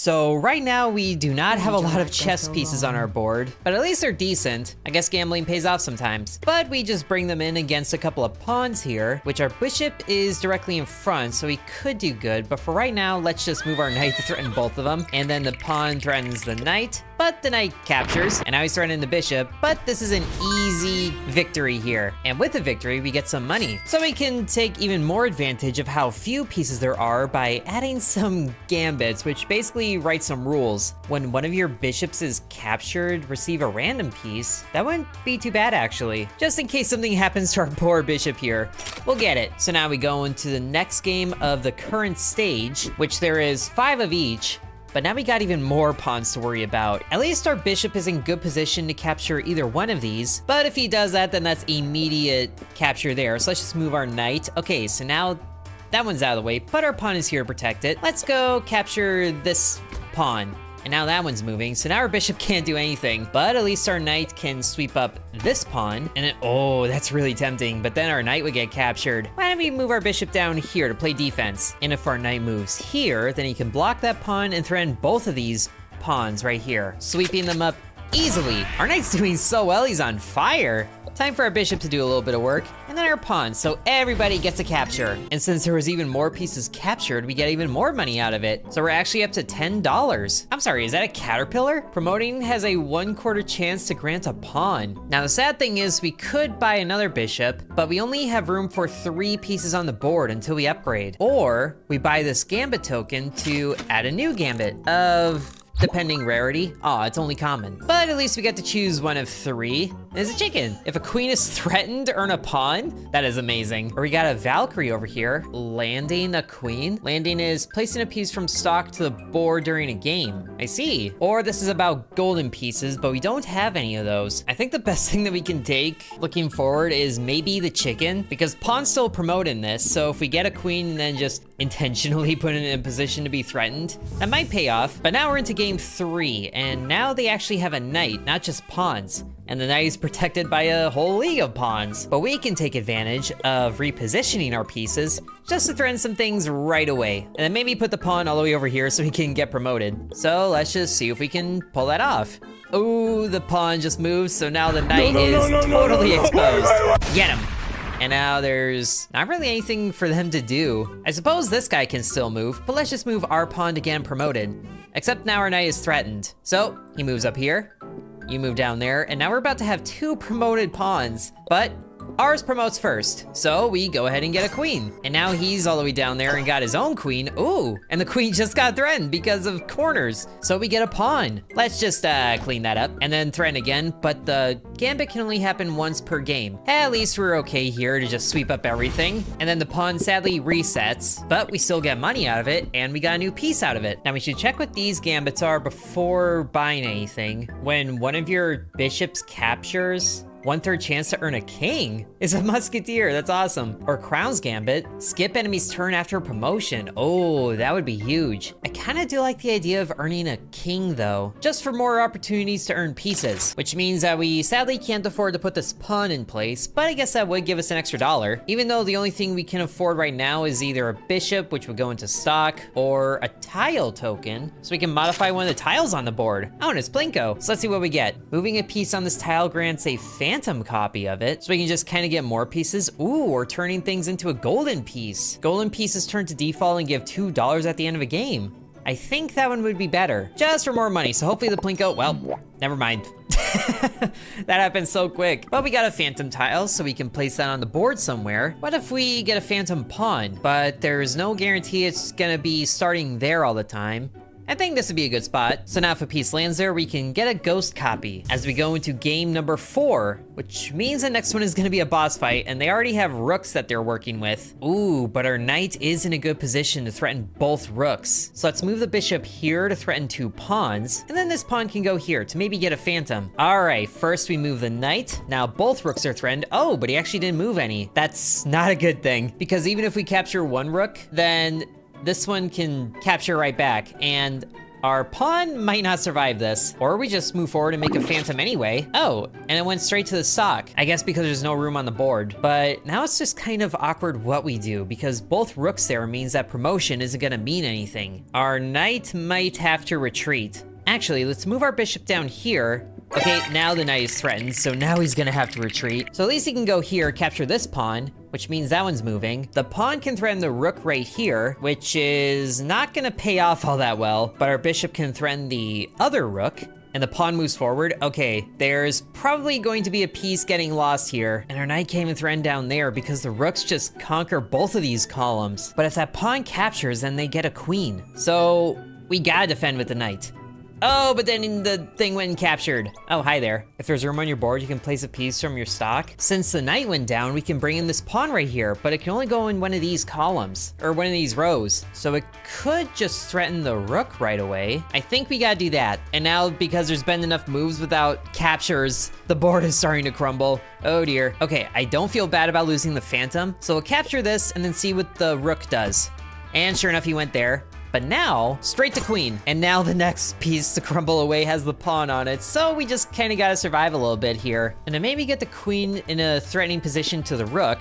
So right now we do not have a lot of chess pieces on our board, but at least they're decent. I guess gambling pays off sometimes. But we just bring them in against a couple of pawns here, which our bishop is directly in front, so we could do good. But for right now, let's just move our knight to threaten both of them. And then the pawn threatens the knight, but the knight captures, and now he's threatening the bishop. But this is an easy victory here. And with the victory, we get some money. So we can take even more advantage of how few pieces there are by adding some gambits, which basically write some rules. When one of your bishops is captured, receive a random piece. That wouldn't be too bad, actually. Just in case something happens to our poor bishop here. We'll get it. So now we go into the next game of the current stage, which there is 5 of each. But now we got even more pawns to worry about. At least our bishop is in good position to capture either one of these. But if he does that, then that's immediate capture there. So let's just move our knight. Okay, so now that one's out of the way, but our pawn is here to protect it. Let's go capture this pawn. And now that one's moving, so now our bishop can't do anything, but at least our knight can sweep up this pawn. And then, oh, that's really tempting, but then our knight would get captured. Why don't we move our bishop down here to play defense? And if our knight moves here, then he can block that pawn and threaten both of these pawns right here, sweeping them up easily. Our knight's doing so well, he's on fire. Time for our bishop to do a little bit of work, and then our pawn, so everybody gets a capture. And since there was even more pieces captured, we get even more money out of it. So we're actually up to $10. I'm sorry, is that a caterpillar? Promoting has a 1/4 chance to grant a pawn. Now the sad thing is we could buy another bishop, but we only have room for 3 pieces on the board until we upgrade. Or we buy this Gambit token to add a new Gambit of depending rarity. Aw, it's only common. But at least we get to choose one of 3. There's a chicken. If a queen is threatened, earn a pawn. That is amazing. Or we got a Valkyrie over here. Landing a queen. Landing is placing a piece from stock to the board during a game. I see. Or this is about golden pieces, but we don't have any of those. I think the best thing that we can take looking forward is maybe the chicken, because pawns still promote in this. So if we get a queen and then just intentionally put it in a position to be threatened, that might pay off. But now we're into game 3, and now they actually have a knight, not just pawns. And the knight is protected by a whole league of pawns. But we can take advantage of repositioning our pieces just to threaten some things right away. And then maybe put the pawn all the way over here so he can get promoted. So let's just see if we can pull that off. Oh, the pawn just moved, so now the knight is totally exposed. Get him. And now there's not really anything for them to do. I suppose this guy can still move, but let's just move our pawn to get him promoted. Except now our knight is threatened. So he moves up here, you move down there, and now we're about to have 2 promoted pawns, but ours promotes first, so we go ahead and get a queen. And now he's all the way down there and got his own queen. Ooh, and the queen just got threatened because of corners, so we get a pawn. Let's just clean that up and then threaten again, but the gambit can only happen once per game. At least we're okay here to just sweep up everything. And then the pawn sadly resets, but we still get money out of it, and we got a new piece out of it. Now we should check what these gambits are before buying anything. When one of your bishops captures, 1/3 chance to earn a king is a musketeer. That's awesome. Or Crown's Gambit. Skip enemy's turn after promotion. Oh, that would be huge. I kind of do like the idea of earning a king though, just for more opportunities to earn pieces, which means that we sadly can't afford to put this pawn in place, but I guess that would give us an extra $1, even though the only thing we can afford right now is either a bishop, which would go into stock, or a tile token, so we can modify one of the tiles on the board. Oh, and it's Plinko. So let's see what we get. Moving a piece on this tile grants a phantom copy of it, so we can just kind of get more pieces. Ooh, or turning things into a golden piece. Golden pieces turn to default and give $2 at the end of a game. I think that one would be better, just for more money. So hopefully the Plinko, well, never mind. That happened so quick. But we got a phantom tile, so we can place that on the board somewhere. What if we get a phantom pawn? But there's no guarantee it's gonna be starting there all the time. I think this would be a good spot. So now if a piece lands there, we can get a ghost copy as we go into game number 4, which means the next one is gonna be a boss fight, and they already have rooks that they're working with. Ooh, but our knight is in a good position to threaten both rooks. So let's move the bishop here to threaten 2 pawns, and then this pawn can go here to maybe get a phantom. All right, first we move the knight. Now both rooks are threatened. Oh, but he actually didn't move any. That's not a good thing, because even if we capture one rook, then this one can capture right back, and our pawn might not survive this. Or we just move forward and make a phantom anyway. Oh, and it went straight to the stock. I guess because there's no room on the board. But now it's just kind of awkward what we do, because both rooks there means that promotion isn't gonna mean anything. Our knight might have to retreat. Actually, let's move our bishop down here. Okay, now the knight is threatened, so now he's gonna have to retreat. So at least he can go here, capture this pawn, which means that one's moving. The pawn can threaten the rook right here, which is not gonna pay off all that well, but our bishop can threaten the other rook, and the pawn moves forward. Okay, there's probably going to be a piece getting lost here, and our knight can't even threaten down there because the rooks just conquer both of these columns. But if that pawn captures, then they get a queen. So we gotta defend with the knight. Oh, but then the thing went and captured. Oh, hi there. If there's room on your board, you can place a piece from your stock. Since the knight went down, we can bring in this pawn right here, but it can only go in one of these columns, or one of these rows. So it could just threaten the rook right away. I think we gotta do that. And now, because there's been enough moves without captures, the board is starting to crumble. Oh dear. Okay, I don't feel bad about losing the phantom, so we'll capture this and then see what the rook does. And sure enough, he went there. But now, straight to queen. And now the next piece to crumble away has the pawn on it, so we just kind of gotta survive a little bit here. And then maybe get the queen in a threatening position to the rook,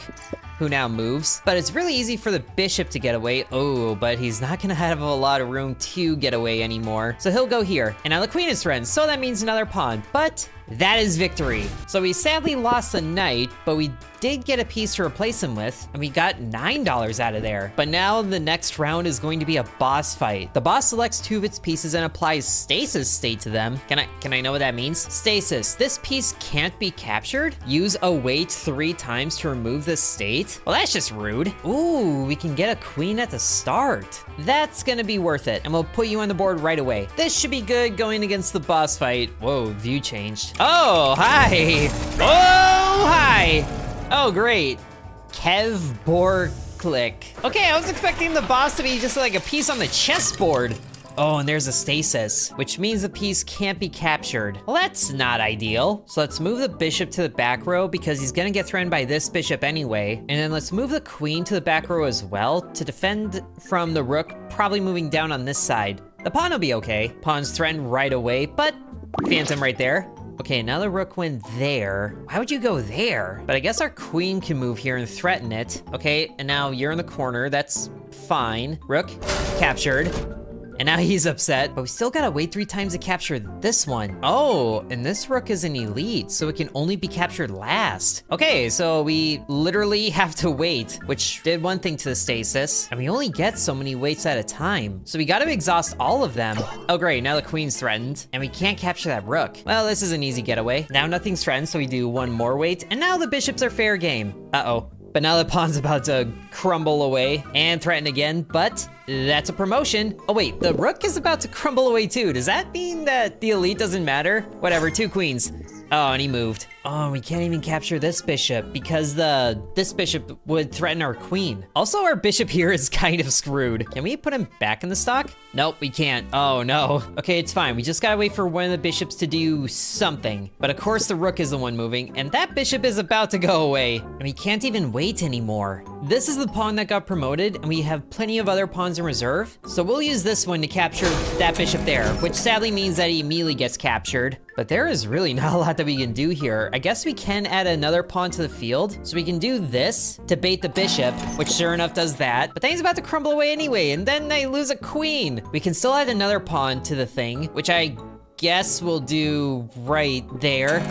who now moves. But it's really easy for the bishop to get away. Oh, but he's not gonna have a lot of room to get away anymore. So he'll go here. And now the queen is threatened, so that means another pawn. But that is victory. So we sadly lost the knight, but we did get a piece to replace him with, and we got $9 out of there. But now the next round is going to be a boss fight. The boss selects two of its pieces and applies stasis state to them. Can I know what that means? Stasis. This piece can't be captured. Use await 3 times to remove this state. Well, that's just rude. Ooh, we can get a queen at the start. That's gonna be worth it, and we'll put you on the board right away. This should be good going against the boss fight. Whoa, view changed. Oh, hi. Oh, hi. Oh, great. Kev Borklick. Okay, I was expecting the boss to be just like a piece on the chessboard. Oh, and there's a stasis, which means the piece can't be captured. Well, that's not ideal. So let's move the bishop to the back row because he's gonna get threatened by this bishop anyway. And then let's move the queen to the back row as well to defend from the rook probably moving down on this side. The pawn will be okay. Pawn's threatened right away, but phantom right there. Okay, now the rook went there. Why would you go there? But I guess our queen can move here and threaten it. Okay, and now you're in the corner. That's fine. Rook captured. And now he's upset, but we still gotta wait 3 times to capture this one. Oh, and this rook is an elite, so it can only be captured last. Okay, so we literally have to wait, which did one thing to the stasis, and we only get so many waits at a time. So we gotta exhaust all of them. Oh great, now the queen's threatened, and we can't capture that rook. Well, this is an easy getaway. Now nothing's threatened, so we do 1 more wait, and now the bishops are fair game. Uh-oh. But now the pawn's about to crumble away and threaten again, but that's a promotion. Oh wait, the rook is about to crumble away too. Does that mean that the elite doesn't matter? Whatever, 2 queens. Oh, and he moved. Oh, we can't even capture this bishop because this bishop would threaten our queen. Also, our bishop here is kind of screwed. Can we put him back in the stock? Nope, we can't. Oh no. Okay, it's fine. We just gotta wait for one of the bishops to do something. But of course the rook is the one moving, and that bishop is about to go away. And we can't even wait anymore. This is the pawn that got promoted, and we have plenty of other pawns in reserve. So we'll use this one to capture that bishop there, which sadly means that he immediately gets captured. But there is really not a lot that we can do here. I guess we can add another pawn to the field. So we can do this to bait the bishop, which sure enough does that. But then he's about to crumble away anyway, and then they lose a queen. We can still add another pawn to the thing, which I guess we'll do right there.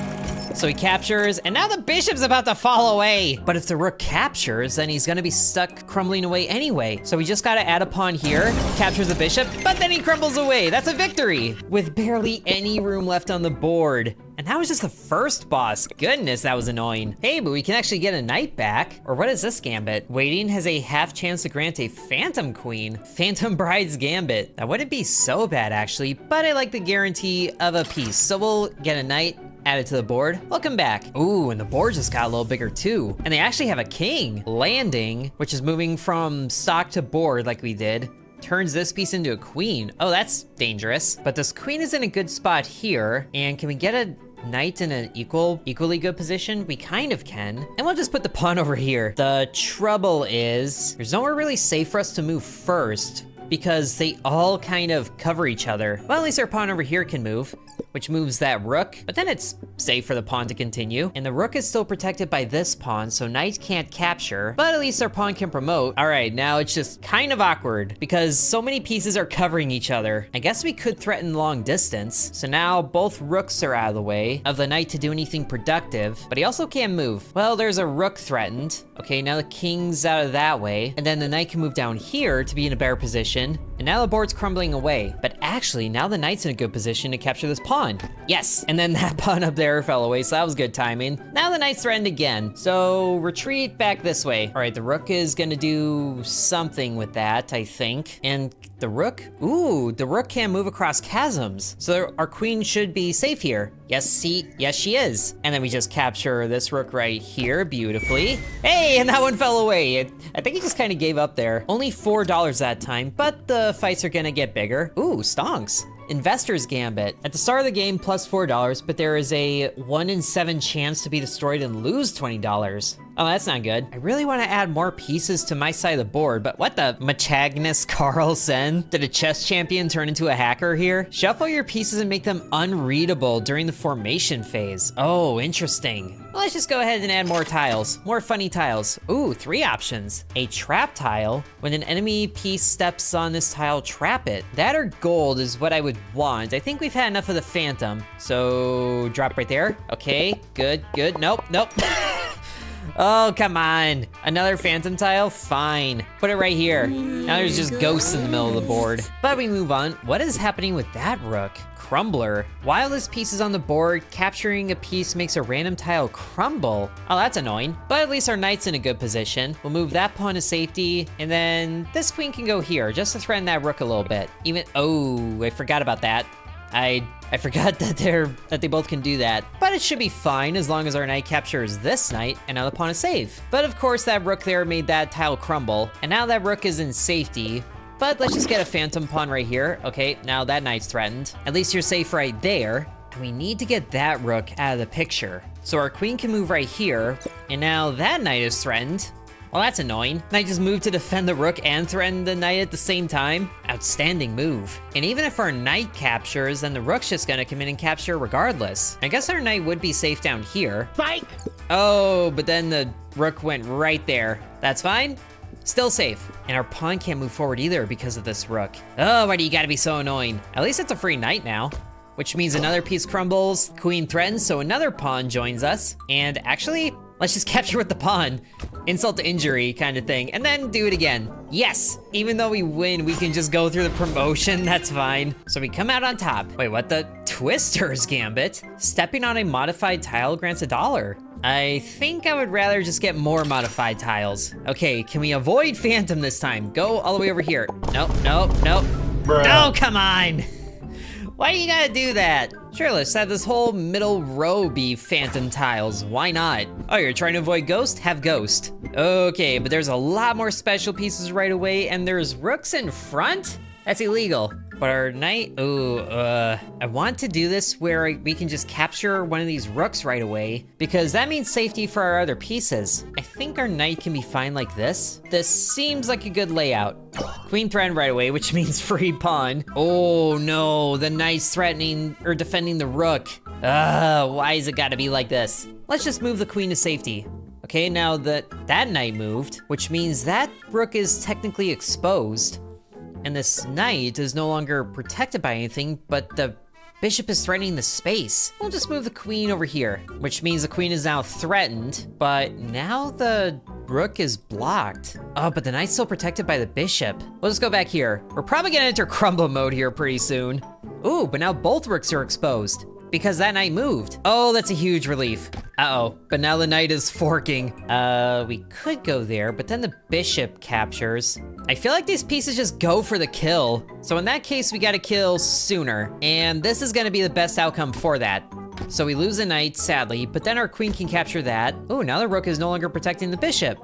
So he captures, and now the bishop's about to fall away. But if the rook captures, then he's gonna be stuck crumbling away anyway. So we just gotta add a pawn here, captures the bishop, but then he crumbles away. That's a victory with barely any room left on the board. And that was just the first boss. Goodness, that was annoying. Hey, but we can actually get a knight back. Or what is this gambit? Waiting has a half chance to grant a phantom queen. Phantom bride's gambit. That wouldn't be so bad actually, but I like the guarantee of a piece. So we'll get a knight, add it to the board. Welcome back. Ooh, and the board just got a little bigger too. And they actually have a king. Landing, which is moving from stock to board like we did, turns this piece into a queen. Oh, that's dangerous. But this queen is in a good spot here. And can we get a knight in an equally good position? We kind of can. And we'll just put the pawn over here. The trouble is, there's nowhere really safe for us to move first. because they all kind of cover each other. Well, at least our pawn over here can move, which moves that rook, but then it's safe for the pawn to continue. And the rook is still protected by this pawn, so knight can't capture, but at least our pawn can promote. All right, now it's just kind of awkward because so many pieces are covering each other. I guess we could threaten long distance. So now both rooks are out of the way of the knight to do anything productive, but he also can't move. Well, there's a rook threatened. Okay, now the king's out of that way, and then the knight can move down here to be in a better position, and now the board's crumbling away. But actually, now the knight's in a good position to capture this pawn. Yes, and then that pawn up there fell away, so that was good timing. Now the knight's threatened again, so retreat back this way. All right, the rook is gonna do something with that, I think. And the rook, ooh, the rook can move across chasms, so our queen should be safe here. Yes, she is. And then we just capture this rook right here beautifully. Hey, and that one fell away. I think he just kind of gave up there. Only $4 that time, but the fights are gonna get bigger. Ooh, stonks. Investor's Gambit. At the start of the game, plus $4, but there is a 1 in 7 chance to be destroyed and lose $20. Oh, that's not good. I really want to add more pieces to my side of the board, but what the? Magnus Carlsen? Did a chess champion turn into a hacker here? Shuffle your pieces and make them unreadable during the formation phase. Oh, interesting. Well, let's just go ahead and add more tiles. More funny tiles. Ooh, 3 options. A trap tile. When an enemy piece steps on this tile, trap it. That or gold is what I would want. I think we've had enough of the phantom. So, drop right there. Okay, good. Nope. Oh, come on. Another phantom tile? Fine. Put it right here. Now there's just ghosts in the middle of the board. But we move on. What is happening with that rook? Crumbler. While this piece is on the board, capturing a piece makes a random tile crumble. Oh, that's annoying. But at least our knight's in a good position. We'll move that pawn to safety, and then this queen can go here, just to threaten that rook a little bit. Oh, I forgot about that. I forgot that they both can do that. But it should be fine as long as our knight captures this knight and now the pawn is safe. But of course that rook there made that tile crumble, and now that rook is in safety. But let's just get a phantom pawn right here. Okay, now that knight's threatened. At least you're safe right there. And we need to get that rook out of the picture. So our queen can move right here, and now that knight is threatened. Well, that's annoying. Knight just moved to defend the rook and threaten the knight at the same time. Outstanding move. And even if our knight captures, then the rook's just gonna come in and capture regardless. I guess our knight would be safe down here. Fight! Oh, but then the rook went right there. That's fine. Still safe. And our pawn can't move forward either because of this rook. Oh, why do you gotta be so annoying? At least it's a free knight now, which means another piece crumbles, queen threatens, so another pawn joins us. And actually, let's just capture with the pawn. Insult to injury kind of thing, and then do it again. Yes, even though we win, we can just go through the promotion, that's fine. So we come out on top. Wait, what the? Twister's Gambit? Stepping on a modified tile grants $1. I think I would rather just get more modified tiles. Okay, can we avoid phantom this time? Go all the way over here. Nope. Bruh. Oh, come on. Why do you gotta do that? Sure, let's have this whole middle row be phantom tiles. Why not? Oh, you're trying to avoid ghost? Have ghost. Okay, but there's a lot more special pieces right away, and there's rooks in front? That's illegal. But our knight, I want to do this where we can just capture one of these rooks right away, because that means safety for our other pieces. I think our knight can be fine like this. This seems like a good layout. Queen threatened right away, which means free pawn. Oh no, the knight's threatening or defending the rook. Why is it gotta be like this? Let's just move the queen to safety. Okay, now that knight moved, which means that rook is technically exposed. And this knight is no longer protected by anything, but the bishop is threatening the space. We'll just move the queen over here, which means the queen is now threatened, but now the rook is blocked. Oh, but the knight's still protected by the bishop. We'll just go back here. We're probably gonna enter crumble mode here pretty soon. Ooh, but now both rooks are exposed, because that knight moved. Oh, that's a huge relief. Uh-oh, but now the knight is forking. We could go there, but then the bishop captures. I feel like these pieces just go for the kill. So in that case, we gotta kill sooner. And this is gonna be the best outcome for that. So we lose a knight, sadly, but then our queen can capture that. Oh, now the rook is no longer protecting the bishop.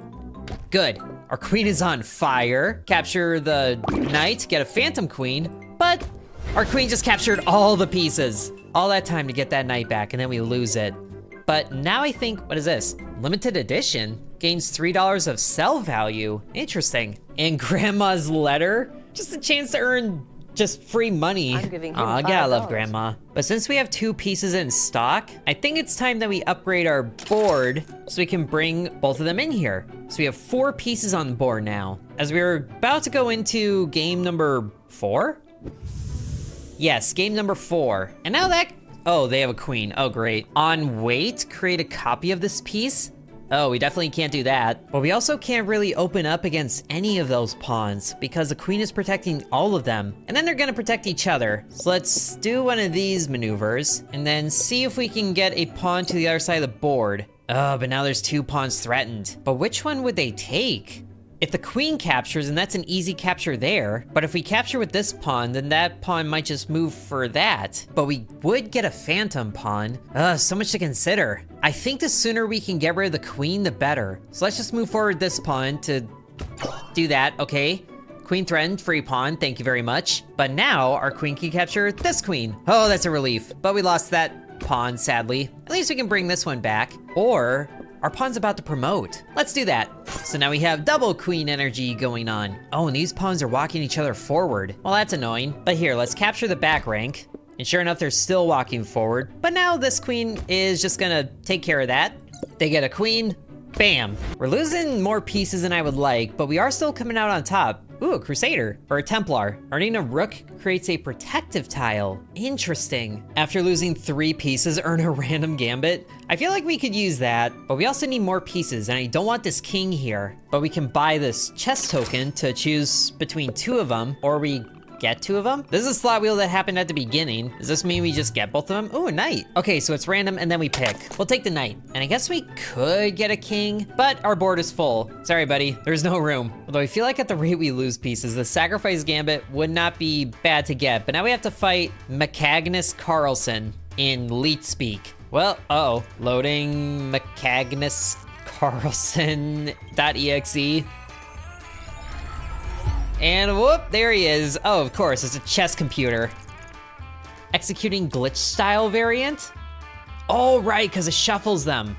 Good, our queen is on fire. Capture the knight, get a phantom queen, but our queen just captured all the pieces. All that time to get that knight back, and then we lose it. But now I think, what is this? Limited edition? Gains $3 of sell value. Interesting. And grandma's letter? Just a chance to earn just free money. I'm giving him Aw, gotta love $5. Grandma. But since we have 2 pieces in stock, I think it's time that we upgrade our board so we can bring both of them in here. So we have 4 pieces on the board now. As we're about to go into game number 4? Yes, game number 4. And now that, oh, they have a queen. Oh, great. On wait, create a copy of this piece. Oh, we definitely can't do that. But we also can't really open up against any of those pawns because the queen is protecting all of them. And then they're gonna protect each other. So let's do one of these maneuvers and then see if we can get a pawn to the other side of the board. Oh, but now there's 2 pawns threatened. But which one would they take? If the queen captures, then that's an easy capture there. But if we capture with this pawn, then that pawn might just move for that. But we would get a phantom pawn. So much to consider. I think the sooner we can get rid of the queen, the better. So let's just move forward this pawn to do that, okay? Queen threatened, free pawn, thank you very much. But now our queen can capture this queen. Oh, that's a relief. But we lost that pawn, sadly. At least we can bring this one back. Or our pawn's about to promote. Let's do that. So now we have double queen energy going on. Oh, and these pawns are walking each other forward. Well, that's annoying. But here, let's capture the back rank. And sure enough, they're still walking forward. But now this queen is just gonna take care of that. They get a queen, bam. We're losing more pieces than I would like, but we are still coming out on top. Ooh, a Crusader, or a Templar. Earning a Rook creates a protective tile. Interesting. After losing 3 pieces, earn a random Gambit. I feel like we could use that, but we also need more pieces, and I don't want this king here. But we can buy this chess token to choose between 2 of them, or we get 2 of them? This is a slot wheel that happened at the beginning. Does this mean we just get both of them? Ooh, a knight. Okay, so it's random and then we pick. We'll take the knight. And I guess we could get a king, but our board is full. Sorry, buddy, there's no room. Although I feel like at the rate we lose pieces, the sacrifice gambit would not be bad to get, but now we have to fight Magnus Carlsen in Leet speak. Well, uh-oh, loading Magnus Carlsen.exe. And whoop, there he is. Oh, of course, it's a chess computer. Executing glitch style variant? Oh, right, because it shuffles them.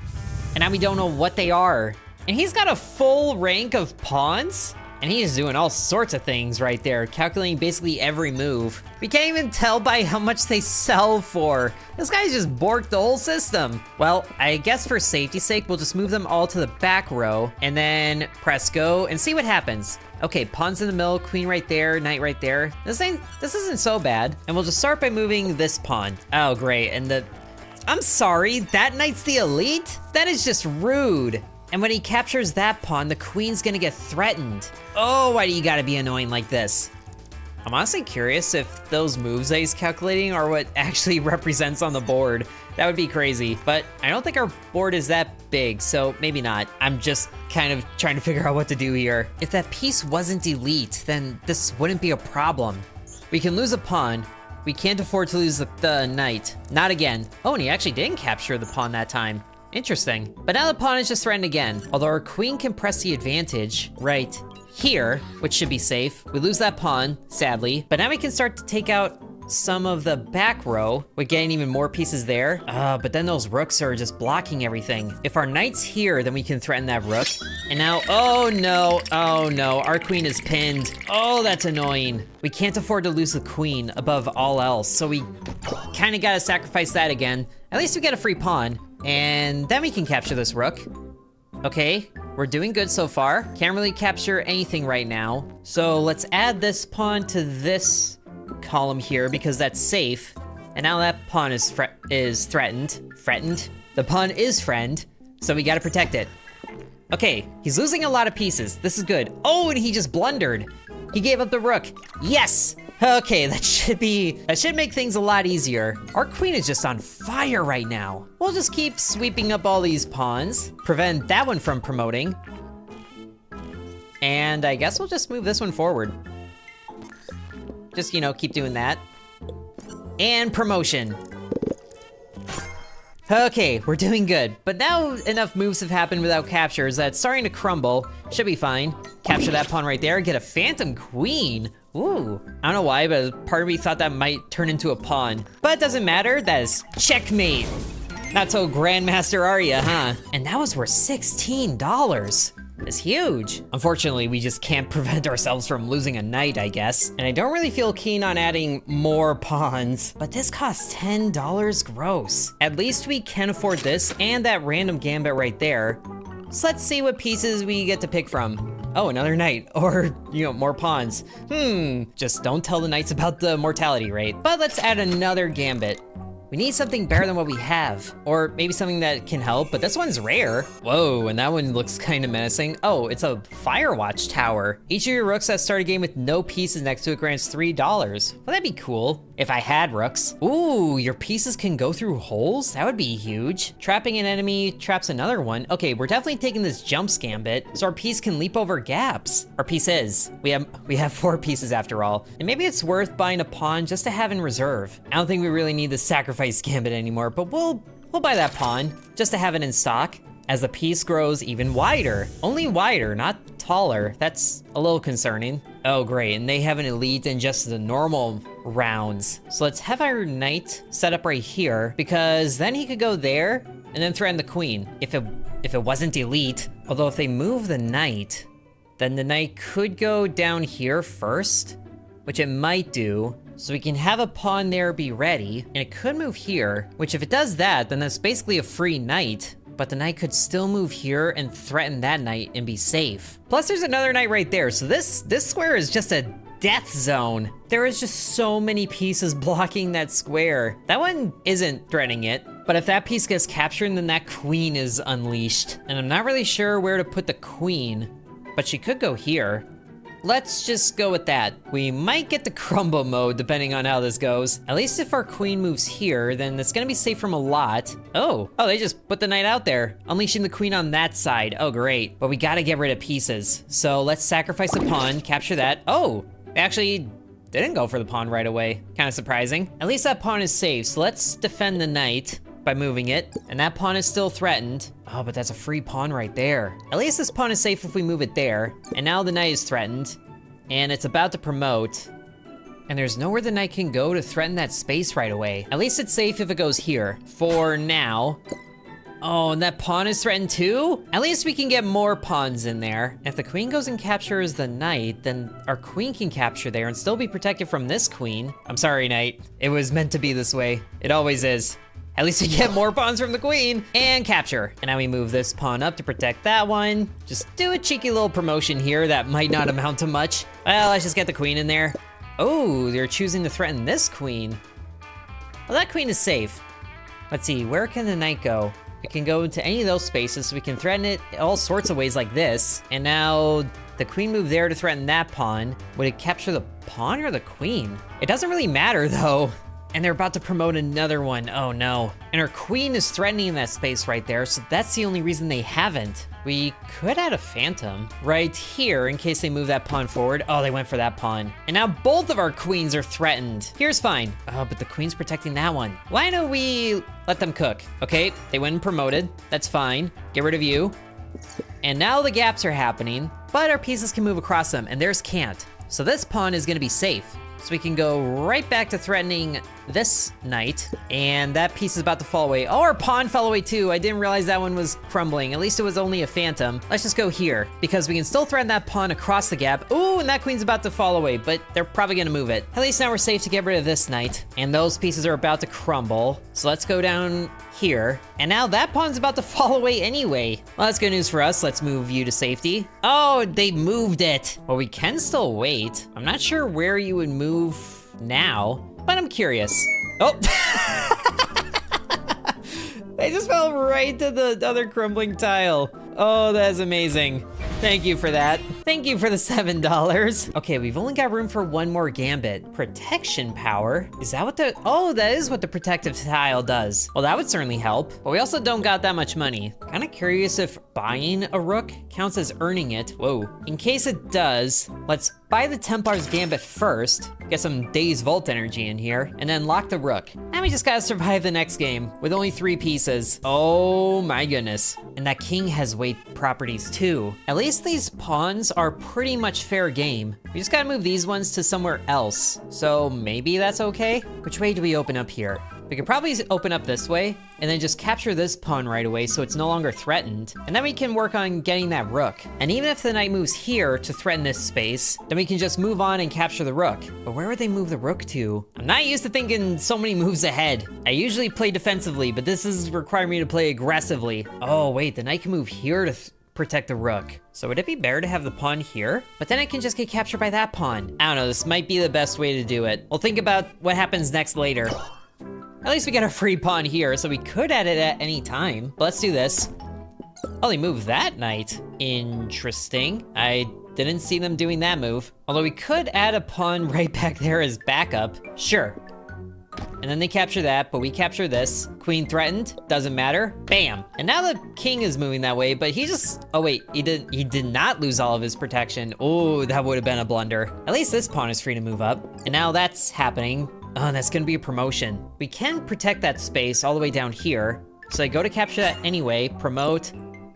And now we don't know what they are. And he's got a full rank of pawns? And he's doing all sorts of things right there, calculating basically every move. We can't even tell by how much they sell for. This guy's just borked the whole system. Well, I guess for safety's sake, we'll just move them all to the back row and then press go and see what happens. Okay, pawns in the middle, queen right there, knight right there. This isn't so bad. And we'll just start by moving this pawn. Oh, great, and I'm sorry, that knight's the elite? That is just rude. And when he captures that pawn, the queen's gonna get threatened. Oh, why do you gotta be annoying like this? I'm honestly curious if those moves that he's calculating are what actually represents on the board. That would be crazy, but I don't think our board is that big, so maybe not. I'm just kind of trying to figure out what to do here. If that piece wasn't elite, then this wouldn't be a problem. We can lose a pawn. We can't afford to lose the knight. Not again. Oh, and he actually didn't capture the pawn that time. Interesting. But now the pawn is just threatened again. Although our queen can press the advantage right here, which should be safe. We lose that pawn, sadly. But now we can start to take out some of the back row. We're getting even more pieces there. But then those rooks are just blocking everything. If our knight's here, then we can threaten that rook. And now, oh no, our queen is pinned. Oh, that's annoying. We can't afford to lose the queen above all else, so we kind of gotta sacrifice that again. At least we get a free pawn. And then we can capture this rook. Okay, we're doing good so far. Can't really capture anything right now. So let's add this pawn to this column here because that's safe. And now that pawn is threatened. The pawn is friend, so we gotta protect it. Okay, he's losing a lot of pieces. This is good. Oh, and he just blundered. He gave up the rook. Yes! Okay, that should make things a lot easier. Our queen is just on fire right now. We'll just keep sweeping up all these pawns, prevent that one from promoting. And I guess we'll just move this one forward. Just, keep doing that. And promotion. Okay, we're doing good. But now enough moves have happened without captures that it's starting to crumble. Should be fine. Capture that pawn right there, get a phantom queen. Ooh, I don't know why, but part of me thought that might turn into a pawn. But it doesn't matter, that is checkmate. Not so Grandmaster are ya, huh? And that was worth $16. is huge. Unfortunately, we just can't prevent ourselves from losing a knight, I guess. And I don't really feel keen on adding more pawns, but this costs $10 gross. At least we can afford this and that random gambit right there. So let's see what pieces we get to pick from. Oh, another knight, or, you know, more pawns. Just don't tell the knights about the mortality rate. But let's add another gambit. We need something better than what we have, or maybe something that can help, but this one's rare. Whoa, and that one looks kind of menacing. Oh, it's a Firewatch Tower. Each of your rooks that start a game with no pieces next to it grants $3. Well, that'd be cool if I had rooks. Ooh, your pieces can go through holes? That would be huge. Trapping an enemy traps another one. Okay, we're definitely taking this jumps gambit, so our piece can leap over gaps. Our piece is. We have 4 pieces after all. And maybe it's worth buying a pawn just to have in reserve. I don't think we really need the sacrifice gambit anymore, but we'll buy that pawn just to have it in stock as the piece grows even wider. Only wider, not taller. That's a little concerning. Oh, great, and they have an elite in just the normal rounds. So let's have our knight set up right here, because then he could go there and then threaten the queen if it wasn't elite. Although if they move the knight, then the knight could go down here first, which it might do. So we can have a pawn there be ready, and it could move here, which if it does that, then that's basically a free knight, but the knight could still move here and threaten that knight and be safe. Plus there's another knight right there, so this square is just a death zone. There is just so many pieces blocking that square. That one isn't threatening it, but if that piece gets captured, then that queen is unleashed. And I'm not really sure where to put the queen, but she could go here. Let's just go with that. We might get the crumble mode depending on how this goes. At least if our queen moves here, then it's gonna be safe from a lot. Oh, they just put the knight out there, unleashing the queen on that side. Oh, great. But we gotta get rid of pieces. So let's sacrifice a pawn, capture that. Oh, actually didn't go for the pawn right away. Kind of surprising. At least that pawn is safe, so let's defend the knight by moving it, and that pawn is still threatened. Oh, but that's a free pawn right there. At least this pawn is safe if we move it there, and now the knight is threatened, and it's about to promote, and there's nowhere the knight can go to threaten that space right away. At least it's safe if it goes here, for now. Oh, and that pawn is threatened too? At least we can get more pawns in there. If the queen goes and captures the knight, then our queen can capture there and still be protected from this queen. I'm sorry, knight. It was meant to be this way. It always is. At least we get more pawns from the queen and capture. And now we move this pawn up to protect that one. Just do a cheeky little promotion here that might not amount to much. Well, let's just get the queen in there. Oh, they're choosing to threaten this queen. Well, that queen is safe. Let's see, where can the knight go? It can go into any of those spaces, so we can threaten it all sorts of ways like this. And now the queen moved there to threaten that pawn. Would it capture the pawn or the queen? It doesn't really matter though. And they're about to promote another one. Oh no. And our queen is threatening that space right there, so that's the only reason they haven't. We could add a phantom right here in case they move that pawn forward. Oh, they went for that pawn. And now both of our queens are threatened. Here's fine. Oh, but the queen's protecting that one. Why don't we let them cook? Okay, they went and promoted. That's fine. Get rid of you. And now the gaps are happening, but our pieces can move across them, and theirs can't. So this pawn is gonna be safe. So we can go right back to threatening this knight, and that piece is about to fall away. Oh, our pawn fell away too. I didn't realize that one was crumbling. At least it was only a phantom. Let's just go here, because we can still threaten that pawn across the gap. Ooh, and that queen's about to fall away, but they're probably gonna move it. At least now we're safe to get rid of this knight, and those pieces are about to crumble. So let's go down here, and now that pawn's about to fall away anyway. Well, that's good news for us. Let's move you to safety. Oh, they moved it. Well, we can still wait. I'm not sure where you would move now, but I'm curious. Oh, they just fell right to the other crumbling tile. Oh, that's amazing. Thank you for that. Thank you for the $7. Okay, we've only got room for one more gambit. Protection power? Is that what the, oh, that is what the protective tile does. Well, that would certainly help, but we also don't got that much money. Kind of curious if buying a rook counts as earning it. Whoa. In case it does, let's buy the Templar's Gambit first, get some Days Vault energy in here, and then lock the rook. And we just gotta survive the next game with only 3 pieces. Oh my goodness. And that king has weight properties too. At least these pawns are pretty much fair game. We just gotta move these ones to somewhere else. So maybe that's okay? Which way do we open up here? We could probably open up this way and then just capture this pawn right away so it's no longer threatened. And then we can work on getting that rook. And even if the knight moves here to threaten this space, then we can just move on and capture the rook. But where would they move the rook to? I'm not used to thinking so many moves ahead. I usually play defensively, but this is requiring me to play aggressively. Oh wait, the knight can move here to protect the rook. So would it be better to have the pawn here? But then it can just get captured by that pawn. I don't know, this might be the best way to do it. We'll think about what happens next later. At least we got a free pawn here, so we could add it at any time. But let's do this. Oh, they moved that knight. Interesting. I didn't see them doing that move. Although we could add a pawn right back there as backup. Sure. And then they capture that, but we capture this. Queen threatened, doesn't matter. Bam. And now the king is moving that way, but he just, oh wait, he did not lose all of his protection. Oh, that would have been a blunder. At least this pawn is free to move up. And now that's happening. Oh, that's gonna be a promotion. We can protect that space all the way down here. So I go to capture that anyway, promote,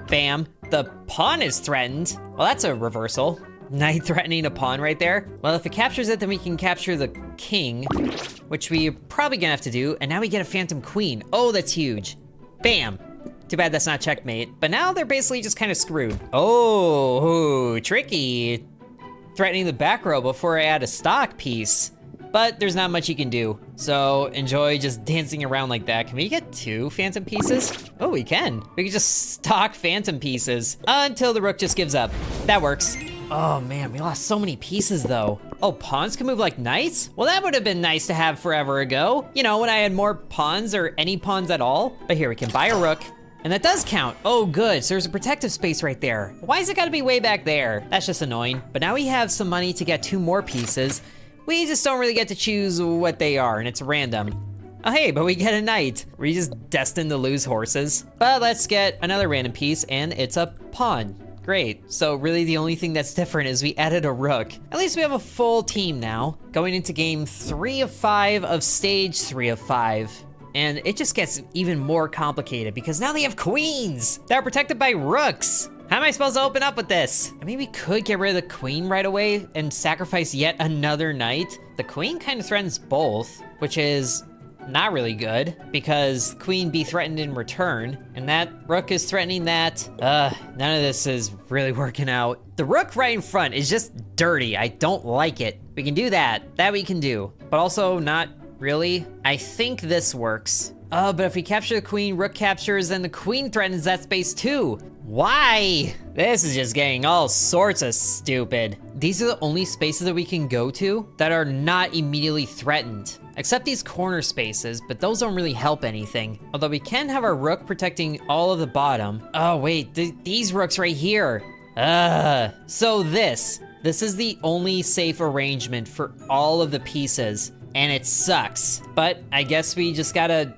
bam. The pawn is threatened. Well, that's a reversal. Knight threatening a pawn right there. Well, if it captures it, then we can capture the king, which we're probably gonna have to do. And now we get a phantom queen. Oh, that's huge. Bam. Too bad that's not checkmate. But now they're basically just kind of screwed. Oh, tricky. Threatening the back row before I add a stock piece. But there's not much you can do. So enjoy just dancing around like that. Can we get 2 phantom pieces? Oh, we can. We can just stock phantom pieces until the rook just gives up. That works. Oh man, we lost so many pieces though. Oh, pawns can move like knights? Well, that would have been nice to have forever ago. You know, when I had more pawns or any pawns at all. But here, we can buy a rook. And that does count. Oh, good. So there's a protective space right there. Why is it gotta be way back there? That's just annoying. But now we have some money to get 2 more pieces. We just don't really get to choose what they are, and it's random. Oh hey, but we get a knight. We're just destined to lose horses. But let's get another random piece, and it's a pawn. Great. So really the only thing that's different is we added a rook. At least we have a full team now. Going into game 3 of 5 of stage 3 of 5. And it just gets even more complicated because now they have queens that are protected by rooks. How am I supposed to open up with this? I mean, we could get rid of the queen right away and sacrifice yet another knight. The queen kind of threatens both, which is not really good because queen be threatened in return, and that rook is threatening that. None of this is really working out. The rook right in front is just dirty. I don't like it. We can do that. That we can do, but also not really. I think this works. Oh, but if we capture the queen, rook captures, then the queen threatens that space too. Why? This is just getting all sorts of stupid. These are the only spaces that we can go to that are not immediately threatened, except these corner spaces, but those don't really help anything. Although we can have our rook protecting all of the bottom. Oh wait, these rooks right here. So this is the only safe arrangement for all of the pieces, and it sucks. But I guess we just gotta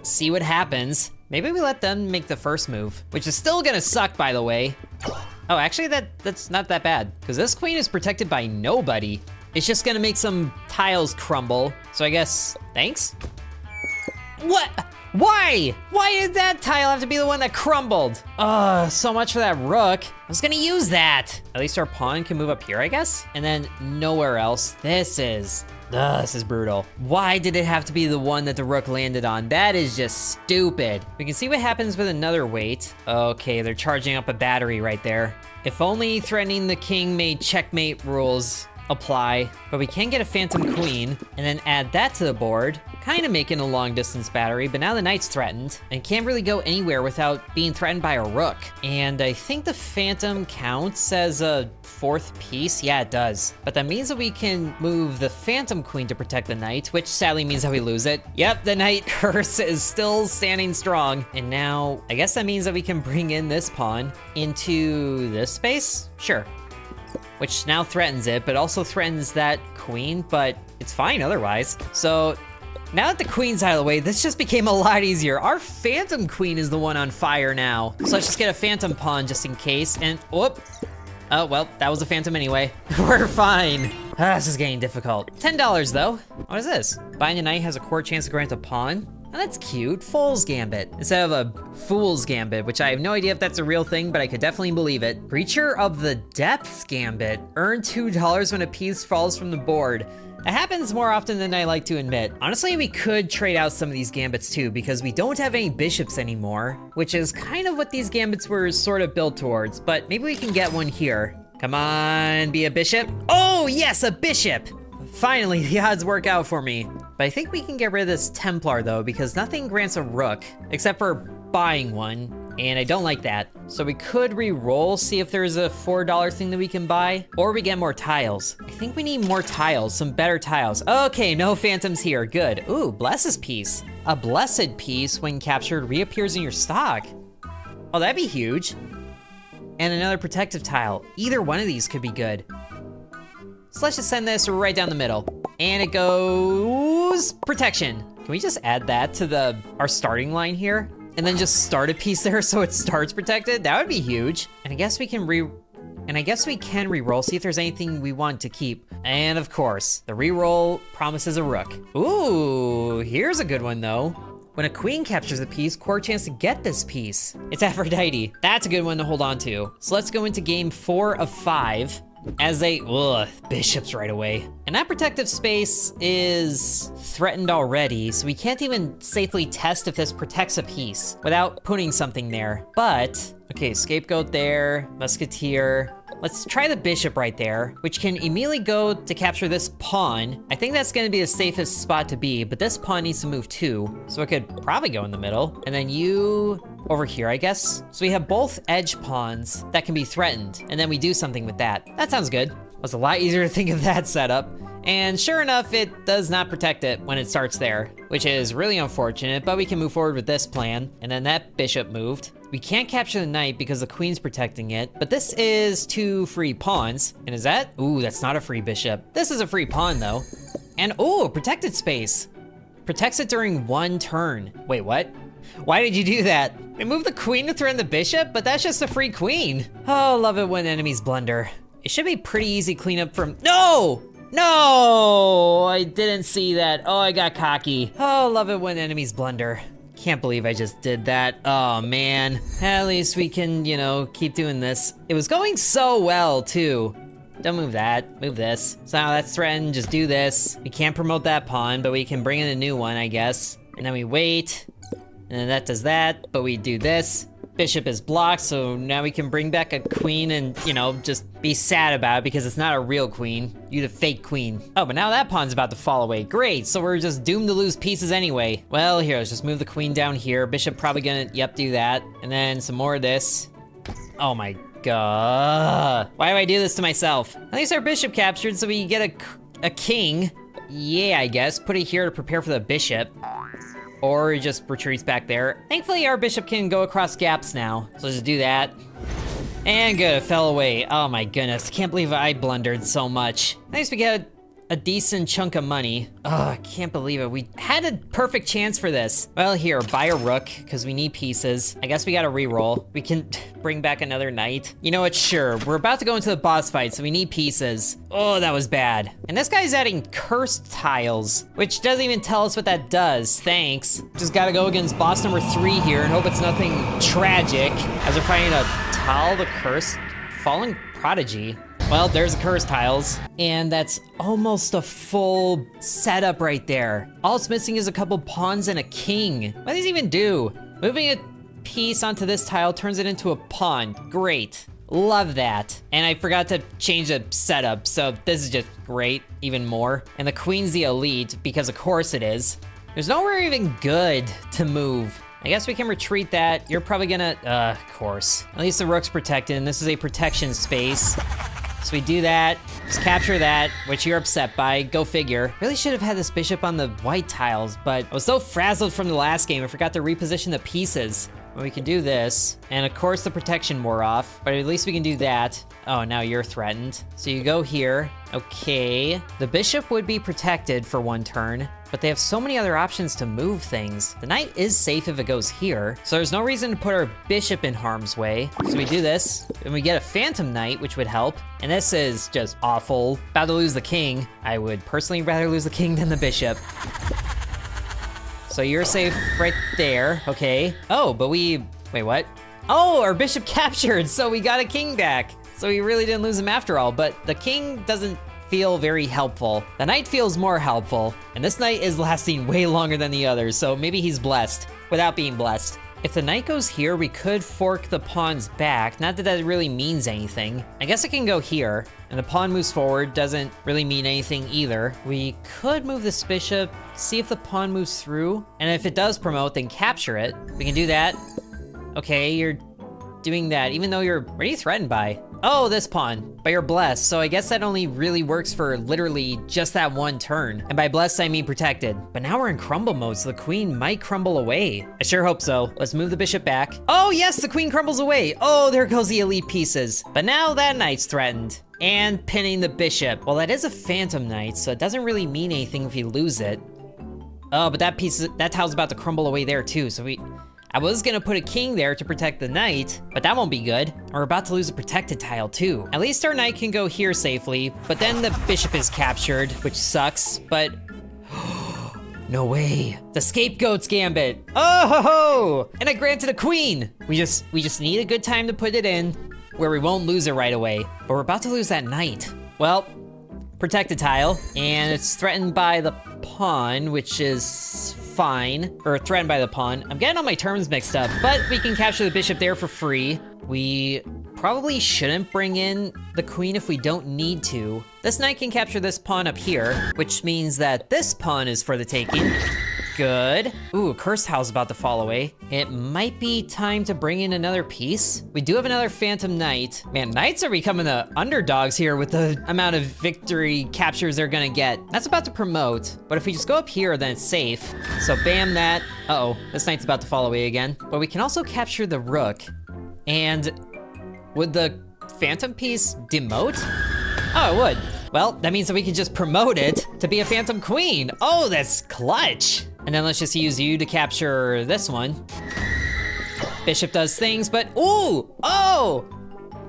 see what happens. Maybe we let them make the first move, which is still gonna suck, by the way. Oh, actually, that's not that bad, because this queen is protected by nobody. It's just gonna make some tiles crumble, so I guess, thanks? What? Why? Why did that tile have to be the one that crumbled? So much for that rook. I was gonna use that. At least our pawn can move up here, I guess? And then nowhere else. This is brutal. Why did it have to be the one that the rook landed on? That is just stupid. We can see what happens with another weight. Okay, they're charging up a battery right there. If only threatening the king made checkmate rules apply, but we can get a phantom queen and then add that to the board, kind of making a long distance battery, but now the knight's threatened and can't really go anywhere without being threatened by a rook. And I think the phantom counts as a 4th piece. Yeah, it does. But that means that we can move the phantom queen to protect the knight, which sadly means that we lose it. Yep, the knight curse is still standing strong. And now I guess that means that we can bring in this pawn into this space? Sure. Which now threatens it, but also threatens that queen, but it's fine otherwise. So now that the queen's out of the way, this just became a lot easier. Our phantom queen is the one on fire now. So let's just get a phantom pawn just in case, and whoop. Oh, well, that was a phantom anyway. We're fine. This is getting difficult. $10 though. What is this? Buying a knight has a core chance to grant a pawn. Oh, that's cute. Fool's Gambit instead of a Fool's Gambit, which I have no idea if that's a real thing, but I could definitely believe it. Creature of the Depths Gambit. Earn $2 when a piece falls from the board. It happens more often than I like to admit. Honestly, we could trade out some of these Gambits too, because we don't have any bishops anymore, which is kind of what these Gambits were sort of built towards, but maybe we can get one here. Come on, be a bishop. Oh, yes, a bishop. Finally, the odds work out for me. But I think we can get rid of this Templar though, because nothing grants a rook, except for buying one, and I don't like that. So we could re-roll, see if there's a $4 thing that we can buy, or we get more tiles. I think we need more tiles, some better tiles. Okay, no phantoms here, good. Ooh, Bless's piece. A blessed piece, when captured, reappears in your stock. Oh, that'd be huge. And another protective tile. Either one of these could be good. So let's just send this right down the middle. And it goes protection. Can we just add that to our starting line here? And then just start a piece there so it starts protected? That would be huge. And I guess we can re-roll, see if there's anything we want to keep. And of course, the re-roll promises a rook. Ooh, here's a good one though. When a queen captures a piece, core chance to get this piece. It's Aphrodite. That's a good one to hold on to. So let's go into game 4 of 5. As bishops right away. And that protective space is threatened already, so we can't even safely test if this protects a piece without putting something there. But, okay, scapegoat there, musketeer. Let's try the bishop right there, which can immediately go to capture this pawn. I think that's gonna be the safest spot to be, but this pawn needs to move too, so it could probably go in the middle. And then you over here, I guess. So we have both edge pawns that can be threatened, and then we do something with that. That sounds good. It was a lot easier to think of that setup. And sure enough, it does not protect it when it starts there, which is really unfortunate, but we can move forward with this plan. And then that bishop moved. We can't capture the knight because the queen's protecting it, but this is 2 free pawns. And is that? Ooh, that's not a free bishop. This is a free pawn though. And ooh, protected space. Protects it during 1 turn. Wait, what? Why did you do that? Remove the queen to threaten the bishop, but that's just a free queen. Oh, love it when enemies blunder. It should be pretty easy cleanup from, no! No, I didn't see that. Oh, I got cocky. Oh, love it when enemies blunder. Can't believe I just did that. Oh man, at least we can, you know, keep doing this. It was going so well too. Don't move that, move this. So now that's threatened, just do this. We can't promote that pawn, but we can bring in a new one, I guess. And then we wait, and then that does that, but we do this. Bishop is blocked, so now we can bring back a queen and, you know, just be sad about it because it's not a real queen. You the fake queen. Oh, but now that pawn's about to fall away. Great, so we're just doomed to lose pieces anyway. Well, here, let's just move the queen down here. Bishop probably gonna, yep, do that. And then some more of this. Oh my god. Why do I do this to myself? At least our bishop captured, so we get a king. Yeah, I guess. Put it here to prepare for the bishop. Or he just retreats back there. Thankfully, our bishop can go across gaps now. So let's just do that. And good, it fell away. Oh my goodness, can't believe I blundered so much. At least we get a decent chunk of money. Oh, I can't believe it. We had a perfect chance for this. Well, here, buy a rook, because we need pieces. I guess we gotta re-roll. We can bring back another knight. You know what, sure. We're about to go into the boss fight, so we need pieces. Oh, that was bad. And this guy's adding cursed tiles, which doesn't even tell us what that does. Thanks. Just gotta go against boss number 3 here and hope it's nothing tragic, as we're fighting a Tal the Cursed Fallen Prodigy. Well, there's the curse tiles, and that's almost a full setup right there. All it's missing is a couple pawns and a king. What does this even do? Moving a piece onto this tile turns it into a pawn. Great. Love that. And I forgot to change the setup, so this is just great, even more. And the queen's the elite, because of course it is. There's nowhere even good to move. I guess we can retreat that. You're probably gonna, of course. At least the rook's protected, and this is a protection space. So we do that, just capture that, which you're upset by, go figure. Really should have had this bishop on the white tiles, but I was so frazzled from the last game, I forgot to reposition the pieces. But we can do this, and of course the protection wore off, but at least we can do that. Oh, now you're threatened. So you go here, okay. The bishop would be protected for 1 turn, but they have so many other options to move things. The knight is safe if it goes here, so there's no reason to put our bishop in harm's way. So we do this, and we get a phantom knight, which would help. And this is just awful. About to lose the king. I would personally rather lose the king than the bishop. So you're safe right there, okay. Oh, but wait, what? Oh, our bishop captured, so we got a king back. So we really didn't lose him after all, but the king doesn't feel very helpful. The knight feels more helpful, and this knight is lasting way longer than the others, so maybe he's blessed without being blessed. If the knight goes here, we could fork the pawns back. Not that that really means anything. I guess it can go here, and the pawn moves forward. Doesn't really mean anything either. We could move this bishop, see if the pawn moves through, and if it does promote, then capture it. We can do that. Okay, you're doing that, even though you're... What are you threatened by? Oh, this pawn, but you're blessed, so I guess that only really works for literally just that one turn. And by blessed, I mean protected. But now we're in crumble mode, so the queen might crumble away. I sure hope so. Let's move the bishop back. Oh yes, the queen crumbles away. Oh, there goes the elite pieces. But now that knight's threatened. And pinning the bishop. Well, that is a phantom knight, so it doesn't really mean anything if you lose it. Oh, but that tile's about to crumble away there too, so I was gonna put a king there to protect the knight, but that won't be good. We're about to lose a protected tile too. At least our knight can go here safely, but then the bishop is captured, which sucks, but... No way. The scapegoat's Gambit. Oh ho ho! And I granted a queen! We just need a good time to put it in, where we won't lose it right away. But we're about to lose that knight. Well, protected tile, and it's threatened by the pawn, which is fine, or threatened by the pawn. I'm getting all my terms mixed up, but we can capture the bishop there for free. We probably shouldn't bring in the queen if we don't need to. This knight can capture this pawn up here, which means that this pawn is for the taking. Good. Ooh, cursed tile's about to fall away. It might be time to bring in another piece. We do have another phantom knight. Man, knights are becoming the underdogs here with the amount of victory captures they're gonna get. That's about to promote, but if we just go up here, then it's safe. So bam that. Uh-oh, this knight's about to fall away again. But we can also capture the rook. And would the phantom piece demote? Oh, it would. Well, that means that we can just promote it to be a phantom queen. Oh, that's clutch. And then let's just use you to capture this one. Bishop does things, but ooh, oh,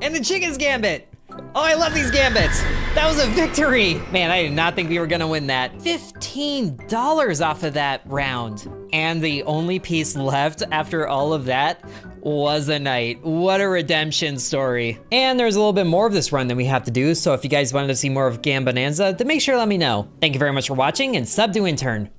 and the chicken's gambit. Oh, I love these gambits. That was a victory. Man, I did not think we were gonna win that. $15 off of that round. And the only piece left after all of that was a knight. What a redemption story. And there's a little bit more of this run that we have to do, so if you guys wanted to see more of Gambonanza, then make sure to let me know. Thank you very much for watching, and sub to Intern.